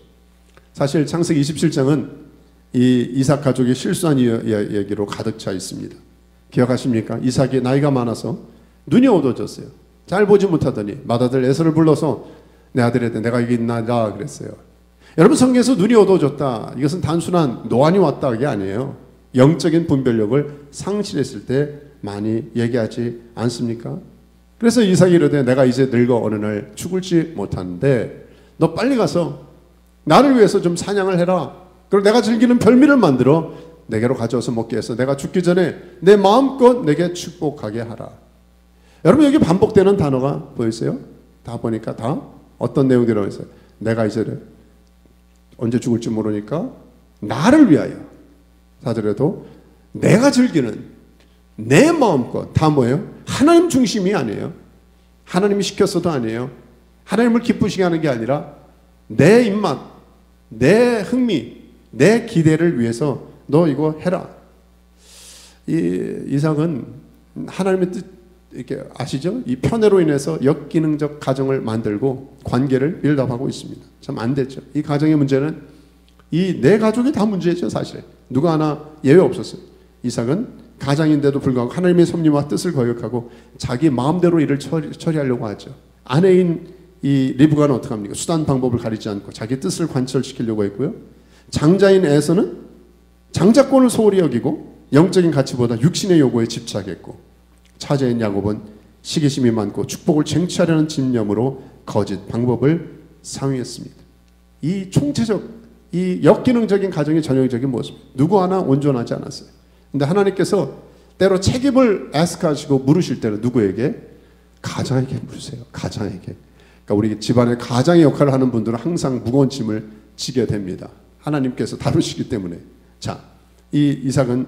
사실 창세기 27장은 이 이삭 가족이 실수한 얘기로 가득 차 있습니다. 기억하십니까? 이삭이 나이가 많아서 눈이 어두워졌어요. 잘 보지 못하더니 맏아들 에서를 불러서 내 아들에게 내가 여기 있나라 그랬어요. 여러분, 성경에서 눈이 어두워졌다, 이것은 단순한 노안이 왔다 이게 아니에요. 영적인 분별력을 상실했을 때 많이 얘기하지 않습니까? 그래서 이삭이 이르되 내가 이제 늙어 어느 날 죽을지 못하는데 너 빨리 가서 나를 위해서 좀 사냥을 해라. 그리고 내가 즐기는 별미를 만들어 내게로 가져와서 먹게 해서 내가 죽기 전에 내 마음껏 내게 축복하게 하라. 여러분, 여기 반복되는 단어가 보이세요? 다 보니까 다 어떤 내용들이라고 했어요? 내가 이제 언제 죽을지 모르니까 나를 위하여, 4절에도 내가 즐기는 내 마음껏, 다 뭐예요? 하나님 중심이 아니에요. 하나님이 시켰어도 아니에요. 하나님을 기쁘시게 하는 게 아니라 내 입맛, 내 흥미, 내 기대를 위해서 너 이거 해라. 이삭은 하나님의 뜻, 이렇게 아시죠? 이 편애로 인해서 역기능적 가정을 만들고 관계를 빌드업하고 있습니다. 참 안 됐죠. 이 가정의 문제는 이 내 가족이 다 문제죠. 사실 누가 하나 예외 없었어요. 이삭은 가장인데도 불구하고 하나님의 섭리와 뜻을 거역하고 자기 마음대로 일을 처리하려고 하죠. 아내인 이 리브가는 어떻게 합니까? 수단 방법을 가리지 않고 자기 뜻을 관철시키려고 했고요. 장자인 에서는 장자권을 소홀히 여기고 영적인 가치보다 육신의 요구에 집착했고, 차자인 야곱은 시기심이 많고 축복을 쟁취하려는 집념으로 거짓 방법을 상위했습니다. 이 총체적, 이 역기능적인 가정의 전형적인 모습, 누구 하나 온전하지 않았어요. 근데 하나님께서 때로 책임을 애스크하시고 물으실 때는 누구에게? 가장에게 물으세요. 가장에게. 그러니까 우리 집안의 가장의 역할을 하는 분들은 항상 무거운 짐을 지게 됩니다. 하나님께서 다루시기 때문에. 자, 이 이삭은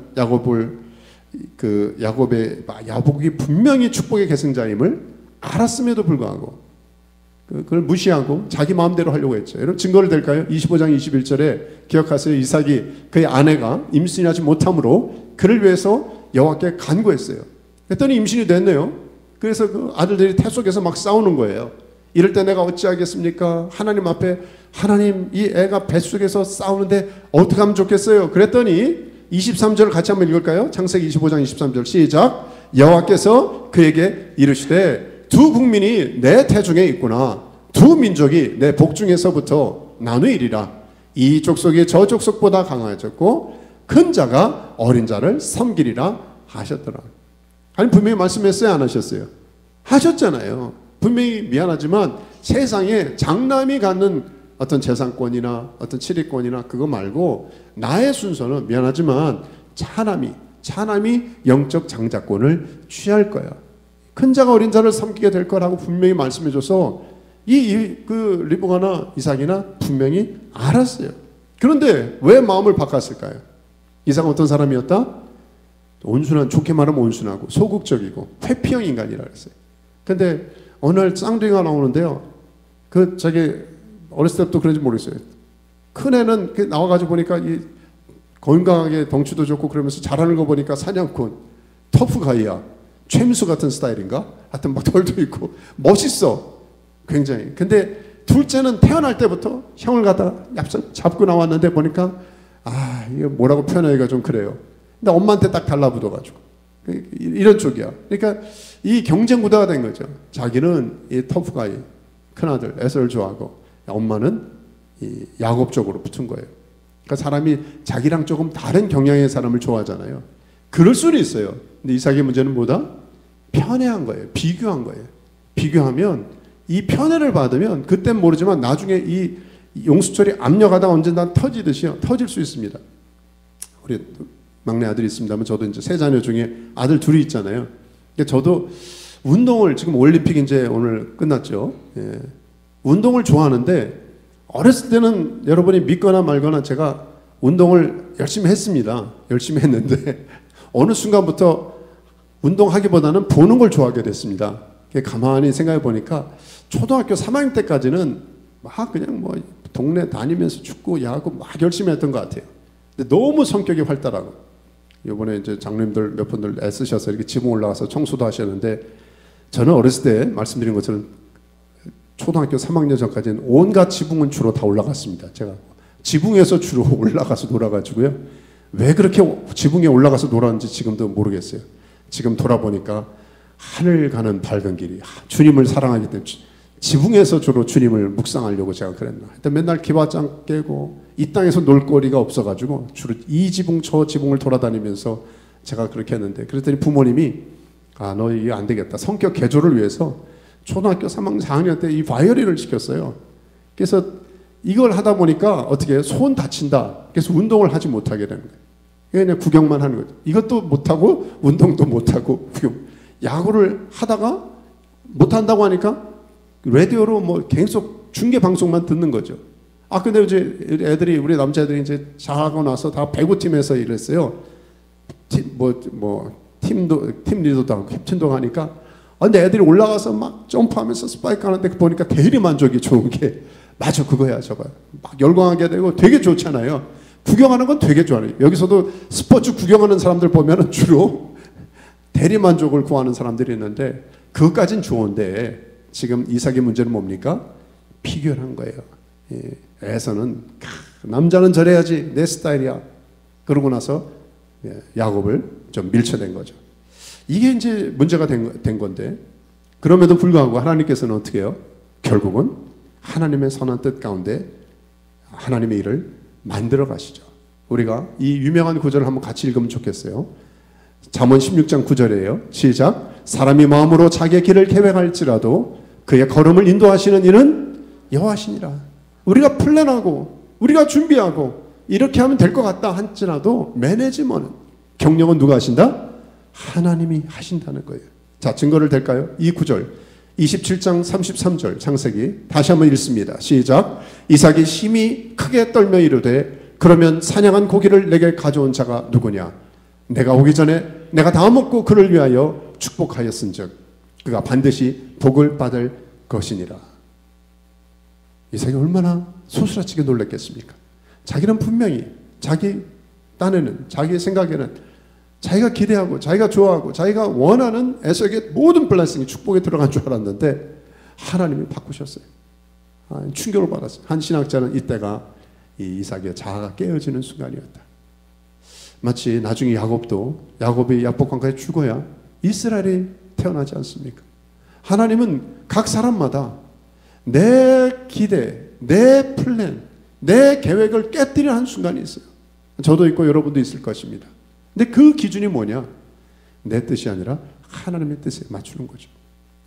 야곱이 분명히 축복의 계승자임을 알았음에도 불구하고 그걸 무시하고 자기 마음대로 하려고 했죠. 여러분, 증거를 댈까요? 25장 21절에 기억하세요. 이삭이 그의 아내가 임신이 하지 못함으로 그를 위해서 여호와께 간구했어요. 그랬더니 임신이 됐네요. 그래서 그 아들들이 태 속에서 막 싸우는 거예요. 이럴 때 내가 어찌하겠습니까? 하나님 앞에, 하나님, 이 애가 뱃속에서 싸우는데 어떻게 하면 좋겠어요? 그랬더니 23절을 같이 한번 읽을까요? 창세기 25장 23절 시작. 여호와께서 그에게 이르시되 두 국민이 내 태중에 있구나. 두 민족이 내 복중에서부터 나누이리라. 이 족속이 저 족속보다 강해졌고 큰 자가 어린 자를 섬기리라 하셨더라. 아니, 분명히 말씀했어요? 안 하셨어요? 하셨잖아요. 분명히 미안하지만 세상에 장남이 갖는 어떤 재산권이나 어떤 치리권이나 그거 말고 나의 순서는 미안하지만 차남이 영적 장자권을 취할 거야. 큰 자가 어린 자를 섬기게 될 거라고 분명히 말씀해줘서 그 리브가나 이삭이나 분명히 알았어요. 그런데 왜 마음을 바꿨을까요? 이삭은 어떤 사람이었다? 온순한, 좋게 말하면 온순하고 소극적이고 회피형 인간이라 그랬어요. 근데 어느 날 쌍둥이가 나오는데요. 자기 어렸을 때부터 그런지 모르겠어요. 큰 애는 나와가지고 보니까 이 건강하게 덩치도 좋고 그러면서 잘하는 거 보니까 사냥꾼, 터프가이야. 최민수 같은 스타일인가? 하여튼 막 털도 있고 멋있어. 굉장히. 근데 둘째는 태어날 때부터 형을 갖다 잡고 나왔는데 보니까 이게 뭐라고 표현하기가 좀 그래요. 근데 엄마한테 딱 달라붙어가지고 이런 쪽이야. 그러니까 이 경쟁 구도가 된 거죠. 자기는 이 터프가이, 큰아들 에서를 좋아하고 엄마는 이 야곱 쪽으로 붙은 거예요. 그러니까 사람이 자기랑 조금 다른 경향의 사람을 좋아하잖아요. 그럴 수는 있어요. 근데 이삭의 문제는 뭐다? 편애한 거예요. 비교한 거예요. 비교하면 이 편애를 받으면 그땐 모르지만 나중에 이 용수철이 압력하다 언젠가 터지듯이요. 터질 수 있습니다. 우리 막내 아들이 있습니다만 저도 이제 세 자녀 중에 아들 둘이 있잖아요. 저도 운동을 지금 올림픽 이제 오늘 끝났죠. 예. 운동을 좋아하는데 어렸을 때는 여러분이 믿거나 말거나 제가 운동을 열심히 했습니다. 열심히 했는데 어느 순간부터 운동하기보다는 보는 걸 좋아하게 됐습니다. 가만히 생각해 보니까 초등학교 3학년 때까지는 막 그냥 뭐 동네 다니면서 축구, 야구 막 열심히 했던 것 같아요. 근데 너무 성격이 활달하고 이번에 이제 장로님들 몇 분들 애쓰셔서 이렇게 지붕 올라가서 청소도 하셨는데 저는 어렸을 때 말씀드린 것처럼 초등학교 3학년 전까지는 온갖 지붕은 주로 다 올라갔습니다. 제가 지붕에서 주로 올라가서 놀아가지고요. 왜 그렇게 지붕에 올라가서 놀았는지 지금도 모르겠어요. 지금 돌아보니까 하늘 가는 밝은 길이 주님을 사랑하기 때문에 지붕에서 주로 주님을 묵상하려고 제가 그랬나. 하여튼 맨날 기와장 깨고 이 땅에서 놀 거리가 없어가지고 주로 이 지붕 저 지붕을 돌아다니면서 제가 그렇게 했는데, 그랬더니 부모님이 너 이게 안 되겠다. 성격 개조를 위해서 초등학교 3학년 4학년 때 이 바이올린을 시켰어요. 그래서 이걸 하다 보니까 어떻게 손 다친다. 그래서 운동을 하지 못하게 되는 거예요. 그냥 구경만 하는 거죠. 이것도 못하고 운동도 못하고 야구를 하다가 못한다고 하니까 라디오로 뭐 계속 중계 방송만 듣는 거죠. 근데 이제 애들이, 우리 남자애들이 이제 잘하고 나서 다 배구팀에서 일했어요. 팀 리더도 하고 캡틴도 하니까. 근데 애들이 올라가서 막 점프하면서 스파이크 하는데 보니까 대리 만족이 좋은 게, 맞아, 그거야, 저거야. 막 열광하게 되고 되게 좋잖아요. 구경하는 건 되게 좋아요. 여기서도 스포츠 구경하는 사람들 보면은 주로 대리 만족을 구하는 사람들이 있는데, 그것까진 좋은데, 지금 이삭의 문제는 뭡니까? 비교를 한 거예요. 애서는 남자는 저래야지, 내 스타일이야. 그러고 나서 야곱을 좀 밀쳐낸 거죠. 이게 이제 문제가 된 건데, 그럼에도 불구하고 하나님께서는 어떻게 해요? 결국은 하나님의 선한 뜻 가운데 하나님의 일을 만들어 가시죠. 우리가 이 유명한 구절을 한번 같이 읽으면 좋겠어요. 잠언 16장 9절이에요. 시작. 사람이 마음으로 자기의 길을 계획할지라도 그의 걸음을 인도하시는 이는 여호와시니라. 우리가 플랜하고 우리가 준비하고 이렇게 하면 될 것 같다 할지라도 매니지먼트, 경영은 누가 하신다? 하나님이 하신다는 거예요. 자, 증거를 댈까요? 이 구절 27장 33절 창세기 다시 한번 읽습니다. 시작. 이삭이 심히 크게 떨며 이르되 그러면 사냥한 고기를 내게 가져온 자가 누구냐? 내가 오기 전에 내가 다 먹고 그를 위하여 축복하였은즉 그가 반드시 복을 받을 것이니라. 이삭이 얼마나 소스라치게 놀랐겠습니까? 자기는 분명히 자기 딴에는, 자기 생각에는 자기가 기대하고 자기가 좋아하고 자기가 원하는 에서에게 모든 블레싱이 축복에 들어간 줄 알았는데 하나님이 바꾸셨어요. 충격을 받았어요. 한 신학자는 이때가 이 이삭의 자아가 깨어지는 순간이었다. 마치 나중에 야곱이 야복강가에 죽어야 이스라엘이 태어나지 않습니까? 하나님은 각 사람마다 내 기대, 내 플랜, 내 계획을 깨뜨리는 한 순간이 있어요. 저도 있고 여러분도 있을 것입니다. 근데 그 기준이 뭐냐? 내 뜻이 아니라 하나님의 뜻에 맞추는 거죠.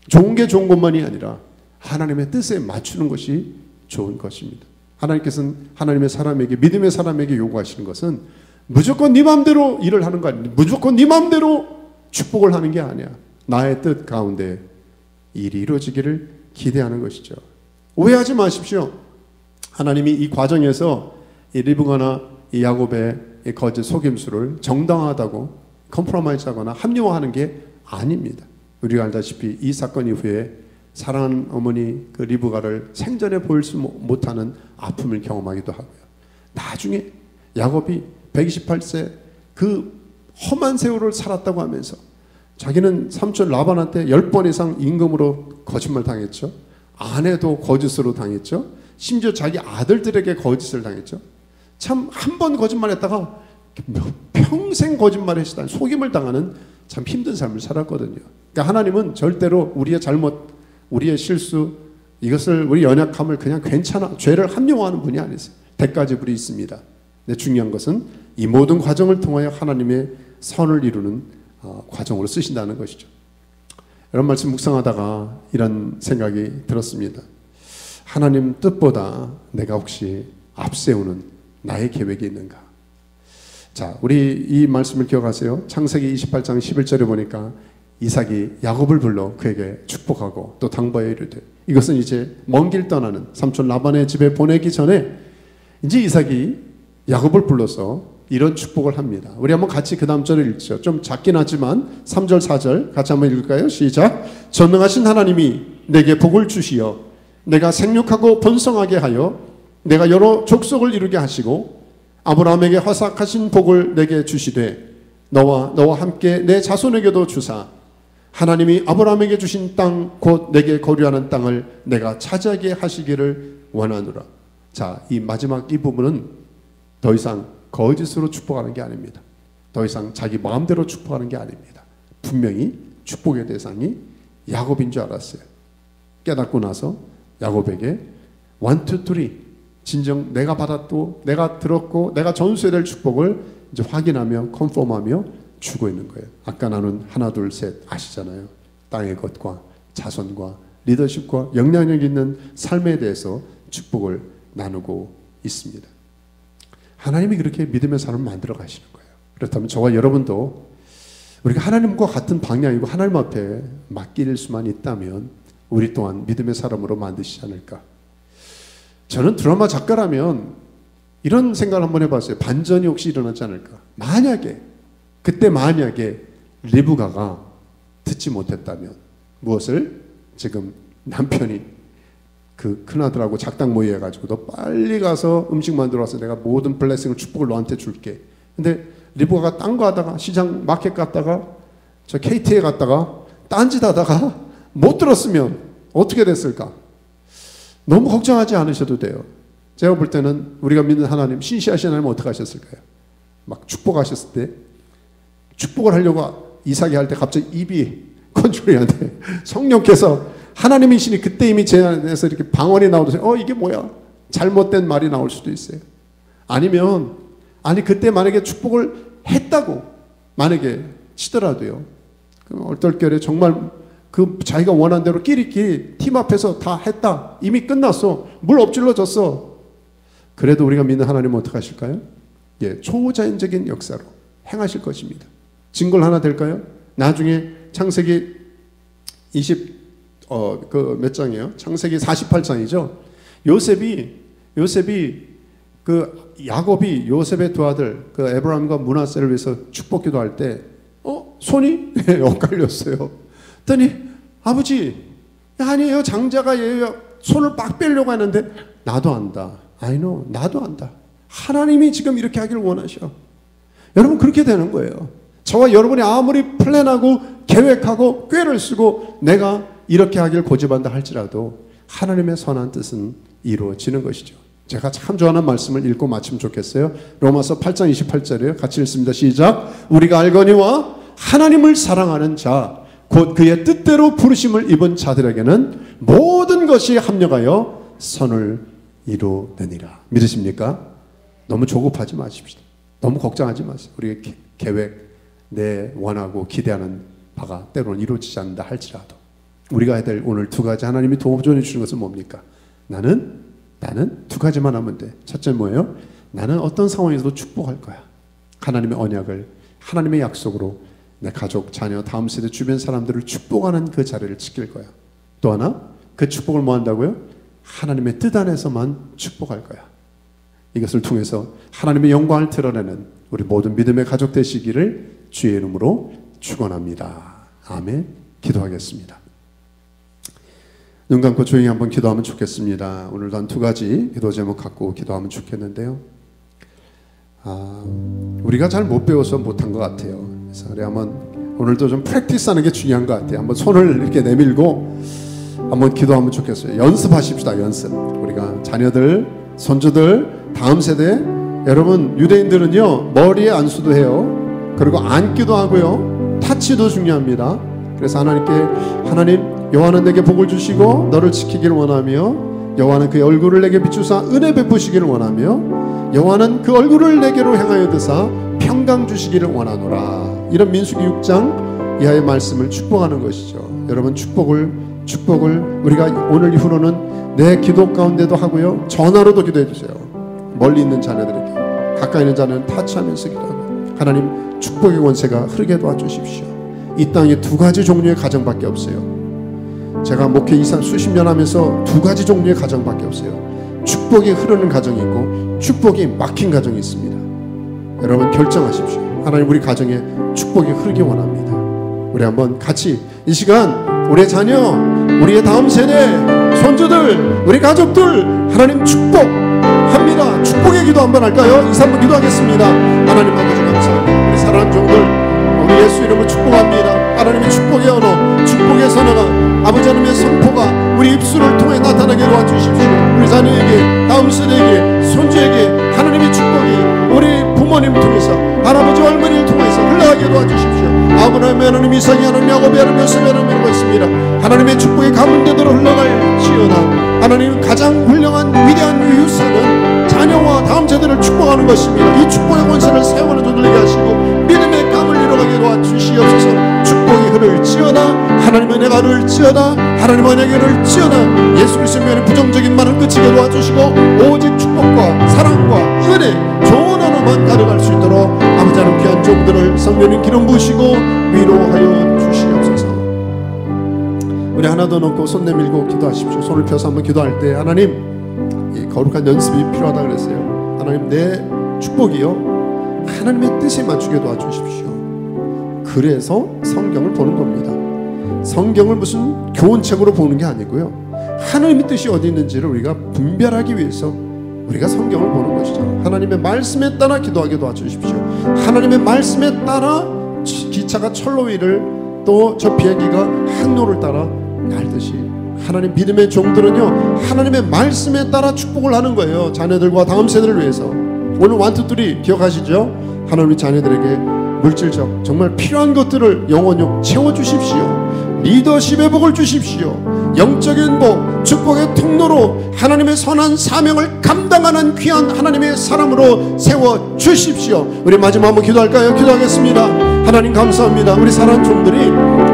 좋은 게 좋은 것만이 아니라 하나님의 뜻에 맞추는 것이 좋은 것입니다. 하나님께서는 하나님의 사람에게, 믿음의 사람에게 요구하시는 것은 무조건 네 마음대로 일을 하는 거 아니야. 무조건 네 마음대로 축복을 하는 게 아니야. 나의 뜻 가운데 일이 이루어지기를 기대하는 것이죠. 오해하지 마십시오. 하나님이 이 과정에서 이 리브가나 이 야곱의 이 거짓 속임수를 정당하다고 컴프로마이즈하거나 합리화하는 게 아닙니다. 우리가 알다시피 이 사건 이후에 사랑하는 어머니 그 리브가를 생전에 보일 수 못하는 아픔을 경험하기도 하고요. 나중에 야곱이 128세 그 험한 세월을 살았다고 하면서 자기는 삼촌 라반한테 10번 이상 임금으로 거짓말 당했죠. 아내도 거짓으로 당했죠. 심지어 자기 아들들에게 거짓을 당했죠. 참 한 번 거짓말했다가 평생 거짓말했다는 속임을 당하는 참 힘든 삶을 살았거든요. 그러니까 하나님은 절대로 우리의 잘못, 우리의 실수, 이것을 우리 연약함을 그냥 괜찮아, 죄를 합리화하는 분이 아니세요. 대가지불이 있습니다. 근데 중요한 것은 이 모든 과정을 통하여 하나님의 선을 이루는 과정으로 쓰신다는 것이죠. 이런 말씀 묵상하다가 이런 생각이 들었습니다. 하나님 뜻보다 내가 혹시 앞세우는 나의 계획이 있는가? 자, 우리 이 말씀을 기억하세요. 창세기 28장 11절에 보니까 이삭이 야곱을 불러 그에게 축복하고 또 당부하여 이르되, 이것은 이제 먼 길 떠나는 삼촌 라반의 집에 보내기 전에 이제 이삭이 야곱을 불러서 이런 축복을 합니다. 우리 한번 같이 그 다음 절을 읽죠. 좀 작긴 하지만 3절 4절 같이 한번 읽을까요? 시작. 전능하신 하나님이 내게 복을 주시어 내가 생육하고 번성하게 하여 내가 여러 족속을 이루게 하시고 아브라함에게 허락하신 복을 내게 주시되 너와 함께 내 자손에게도 주사 하나님이 아브라함에게 주신 땅 곧 내게 거류하는 땅을 내가 차지하게 하시기를 원하노라. 자, 이 마지막 이 부분은 더 이상 거짓으로 축복하는 게 아닙니다. 더 이상 자기 마음대로 축복하는 게 아닙니다. 분명히 축복의 대상이 야곱인 줄 알았어요. 깨닫고 나서 야곱에게 1, 2, 3 진정 내가 받았고 내가 들었고 내가 전수해야 될 축복을 이제 확인하며 컨펌하며 주고 있는 거예요. 아까 나눈 하나 둘 셋 아시잖아요. 땅의 것과 자손과 리더십과 영향력 있는 삶에 대해서 축복을 나누고 있습니다. 하나님이 그렇게 믿음의 사람을 만들어 가시는 거예요. 그렇다면 저와 여러분도 우리가 하나님과 같은 방향이고 하나님 앞에 맡길 수만 있다면 우리 또한 믿음의 사람으로 만드시지 않을까. 저는 드라마 작가라면 이런 생각을 한번 해봤어요. 반전이 혹시 일어나지 않을까. 그때 만약에 리브가가 듣지 못했다면 무엇을? 지금 남편이 그 큰아들하고 작당 모의 해가지고 너 빨리 가서 음식 만들어 와서 내가 모든 블레싱을 축복을 너한테 줄게. 근데 리브가가 딴 거 하다가 시장 마켓 갔다가 저 KT에 갔다가 딴짓 하다가 못 들었으면 어떻게 됐을까? 너무 걱정하지 않으셔도 돼요. 제가 볼 때는 우리가 믿는 하나님, 신시하신 하나님 어떻게 하셨을까요? 막 축복하셨을 때 축복을 하려고 이삭이 할 때 갑자기 입이 컨트롤이 안 돼. 성령께서 하나님이시니 그때 이미 제 안에서 이렇게 방언이 나오듯이 이게 뭐야? 잘못된 말이 나올 수도 있어요. 아니면 그때 만약에 축복을 했다고 만약에 치더라도요. 그럼 얼떨결에 정말 그 자기가 원한 대로 끼리끼리 팀 앞에서 다 했다. 이미 끝났어. 물 엎질러졌어. 그래도 우리가 믿는 하나님은 어떻게 하실까요? 초자연적인 역사로 행하실 것입니다. 증거를 하나 될까요? 나중에 창세기 몇 장이에요? 창세기 48장이죠. 요셉이 그 야곱이 요셉의 두 아들 그 에브라임과 므낫세를 위해서 축복 기도할 때 손이 엇갈렸어요. 그랬더니 아버지 아니에요. 장자가 얘예요. 손을 빡 빼려고 하는데 나도 안다. I know. 나도 안다. 하나님이 지금 이렇게 하기를 원하셔. 여러분 그렇게 되는 거예요. 저와 여러분이 아무리 플랜하고 계획하고 꾀를 쓰고 내가 이렇게 하길 고집한다 할지라도 하나님의 선한 뜻은 이루어지는 것이죠. 제가 참 좋아하는 말씀을 읽고 마치면 좋겠어요. 로마서 8장 28절이에요. 같이 읽습니다. 시작. 우리가 알거니와 하나님을 사랑하는 자 곧 그의 뜻대로 부르심을 입은 자들에게는 모든 것이 합력하여 선을 이루느니라. 믿으십니까? 너무 조급하지 마십시오. 너무 걱정하지 마세요. 우리의 계획, 내 원하고 기대하는 바가 때로는 이루어지지 않는다 할지라도 우리가 해야 될 오늘 두 가지 하나님이 도전해 주시는 것은 뭡니까? 나는 두 가지만 하면 돼. 첫째 뭐예요? 나는 어떤 상황에서도 축복할 거야. 하나님의 언약을 하나님의 약속으로 내 가족, 자녀, 다음 세대 주변 사람들을 축복하는 그 자리를 지킬 거야. 또 하나 그 축복을 뭐 한다고요? 하나님의 뜻 안에서만 축복할 거야. 이것을 통해서 하나님의 영광을 드러내는 우리 모든 믿음의 가족 되시기를 주의 이름으로 축원합니다. 아멘. 기도하겠습니다. 눈 감고 조용히 한번 기도하면 좋겠습니다. 오늘도 한 두 가지 기도 제목 갖고 기도하면 좋겠는데요. 우리가 잘 못 배워서 못한 것 같아요. 그래서 우리 한번 오늘도 좀 프랙티스하는 게 중요한 것 같아요. 한번 손을 이렇게 내밀고 한번 기도하면 좋겠어요. 연습하십시다. 연습. 우리가 자녀들, 손주들, 다음 세대 여러분 유대인들은요 머리에 안수도 해요. 그리고 안기도 하고요. 타치도 중요합니다. 그래서 하나님께 하나님 여호와는 내게 복을 주시고 너를 지키기를 원하며 여호와는 그의 얼굴을 내게 비추사 은혜 베푸시기를 원하며 여호와는 그 얼굴을 내게로 향하여 드사 평강 주시기를 원하노라. 이런 민수기 6장 이하의 말씀을 축복하는 것이죠. 여러분 축복을 우리가 오늘 이후로는 내 기도 가운데도 하고요. 전화로도 기도해 주세요. 멀리 있는 자녀들에게 가까이 있는 자녀는 타치하면서 기도하고 하나님 축복의 권세가 흐르게 도와주십시오. 이 땅에 두 가지 종류의 가정밖에 없어요. 제가 목회 수십 년 하면서 두 가지 종류의 가정밖에 없어요. 축복이 흐르는 가정이 있고 축복이 막힌 가정이 있습니다. 여러분 결정하십시오. 하나님 우리 가정에 축복이 흐르기 원합니다. 우리 한번 같이 이 시간 우리의 자녀, 우리의 다음 세대, 손주들, 우리 가족들 하나님 축복합니다. 축복의 기도 한번 할까요? 2, 3분 기도하겠습니다. 하나님 아버지 감사합니다. 우리 사랑하는 종들 우리 예수 이름으로 축복합니다. 하나님의 축복의 언어, 축복의 선언가 아버지 하나님의 선포가 우리 입술을 통해 나타나게 도와주십시오. 우리 자녀에게, 다음 세대에게, 손주에게 하나님의 축복이 우리 부모님 통해서 할아버지 할머니를 통해서 흘러가게 도와주십시오. 아브라함의 하나님, 이삭의 하나님, 야곱의 하나님, 요셉의 하나님이라고 했습니다. 하나님의 축복이 가문대대로 흘러갈지어다. 하나님은 가장 훌륭한 위대한 유산은 자녀와 다음 세대를 축복하는 것입니다. 이 축복의 권세를 세워는 저들에게 하시고 믿음의 감을 이뤄가게 도와주시옵소서. 축복이 흐를지어다. 하나님의 은혜가 흐를지어다. 하나님의 언약이 흐를지어다. 예수 그리스도의 면에 부정적인 말을 그치게 도와주시고 오직 축복과 사랑과 은혜, 좋은 언어만 가득할 수 있도록 아버지 하나님 귀한 종들을 성령님 기름 부으시고 위로하여 주시옵소서. 우리 하나 더 놓고 손 내밀고 기도하십시오. 손을 펴서 한번 기도할 때 하나님, 이 거룩한 연습이 필요하다 그랬어요. 하나님, 내 축복이요 하나님의 뜻에 맞추게 도와주십시오. 그래서 성경을 보는 겁니다. 성경을 무슨 교훈책으로 보는 게 아니고요, 하나님의 뜻이 어디 있는지를 우리가 분별하기 위해서 우리가 성경을 보는 것이죠. 하나님의 말씀에 따라 기도하게 도와주십시오. 하나님의 말씀에 따라 기차가 철로 위를 또 저 비행기가 항로를 따라 날듯이 하나님 믿음의 종들은요 하나님의 말씀에 따라 축복을 하는 거예요. 자녀들과 다음 세대를 위해서. 오늘 1, 2, 3 기억하시죠? 하나님의 자녀들에게 물질적 정말 필요한 것들을 영원히 채워주십시오. 리더십의 복을 주십시오. 영적인 복, 축복의 통로로 하나님의 선한 사명을 감당하는 귀한 하나님의 사람으로 세워주십시오. 우리 마지막 한번 기도할까요? 기도하겠습니다. 하나님 감사합니다. 우리 사랑하는 종들이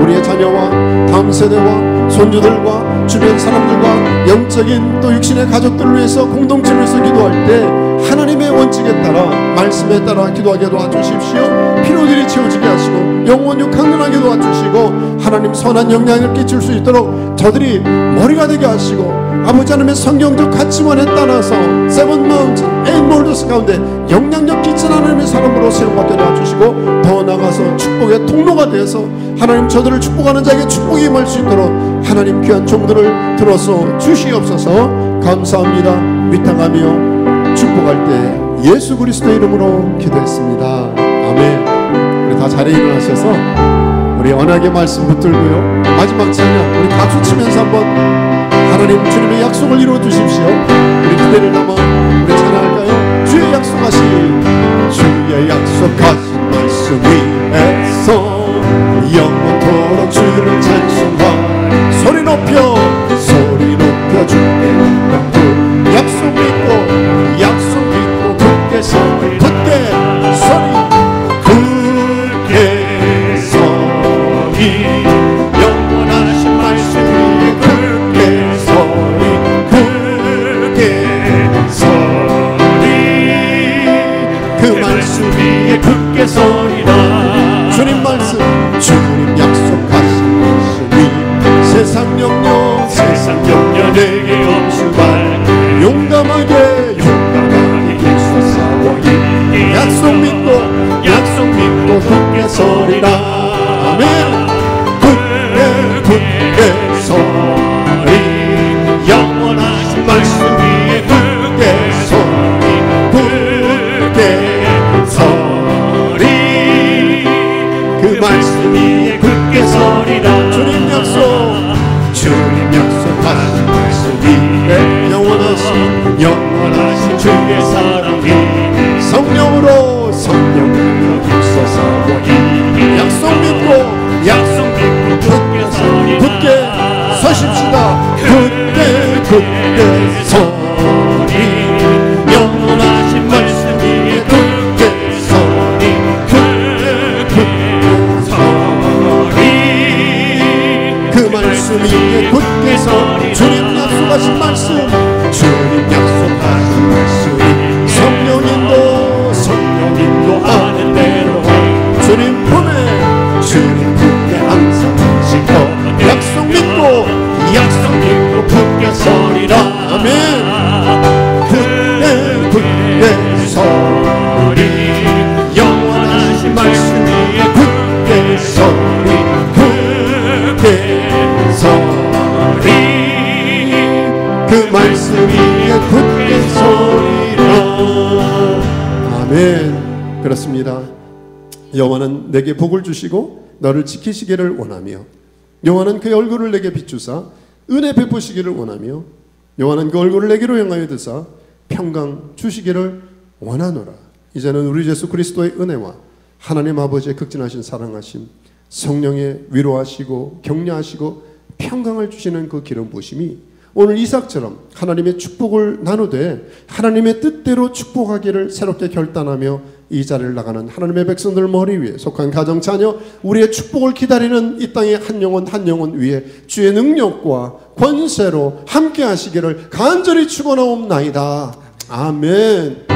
우리의 자녀와 다음 세대와 손주들과 주변 사람들과 영적인 또 육신의 가족들을 위해서 공동체를 위해서 기도할 때 하나님의 원칙에 따라 말씀에 따라 기도하게 도와주십시오. 피로들이 채워지게 하시고 영원히 강건하게 도와주시고 하나님 선한 영향을 끼칠 수 있도록 저들이 머리가 되게 하시고 아버지 하나님의 성경적 가치관에 따라서 세븐 마운틴, 에잇 몰더스 가운데 영향력 끼친 하나님의 사람으로 세움받게 도와주시고 더 나아가서 축복의 통로가 되어서 하나님 저들을 축복하는 자에게 축복이 임할 수 있도록 하나님 귀한 종들을 들어서 주시옵소서. 감사합니다. 위탁하며 축복할 때 예수 그리스도의 이름으로 기도했습니다. 아멘. 우리 다 자리에 일어나셔서 우리 언약의 말씀 붙들고요 마지막 찬양 우리 박수 치면서 한번 하나님 주님의 약속을 이루어 주십시오. 우리 기대를 담아 우리 찬양할까요? 주의 약속하신 말씀 위에서 영원토록 주를 찬송하 소리 높여 주의 영광 약속 믿고 굳게 서리 영원하신 말씀 위에 굳게 서리 그 말씀 위에 굳게 서리라. 주님 약속하신 말씀이 세상 염려 내게 없으말 용감하게 일서 싸워 이기리 약속 믿고 굳게 서리라. 아멘. 굳게 서리 영원하신 말씀 위에 굳게 서리 그 말씀 위에 굳게 서리라. 주님 약속하신 말씀 위에 영원하신 주의 사랑이 성령으로 힘써 싸워 이기리 약속 믿고 굳게 서십시다. 굳게 서리 영원하신 말씀 위에 굳게 서리 그 말씀 위에 굳게 서리 주님 약속하신 말씀이 성령님도 아는 대로 주님 품에 항상 싣고 약속 믿고 굳게 서리라. 아멘. 굳게 서리 영원하신 말씀 위에 굳게 서리 그 말씀 위에 굳게 서리라. 아멘. 그렇습니다. 여호와는 내게 복을 주시고 너를 지키시기를 원하며 여호와는 그의 얼굴을 내게 비추사 은혜 베푸시기를 원하며 여호와는 그 얼굴을 내게로 향하여 드사 평강 주시기를 원하노라. 이제는 우리 예수 그리스도의 은혜와 하나님 아버지의 극진하신 사랑하심 성령의 위로하시고 격려하시고 평강을 주시는 그 기름 부으심이 오늘 이삭처럼 하나님의 축복을 나누되 하나님의 뜻대로 축복하기를 새롭게 결단하며 이 자리를 나가는 하나님의 백성들 머리 위에 속한 가정 자녀 우리의 축복을 기다리는 이 땅의 한 영혼 한 영혼 위에 주의 능력과 권세로 함께 하시기를 간절히 축원하옵나이다. 아멘.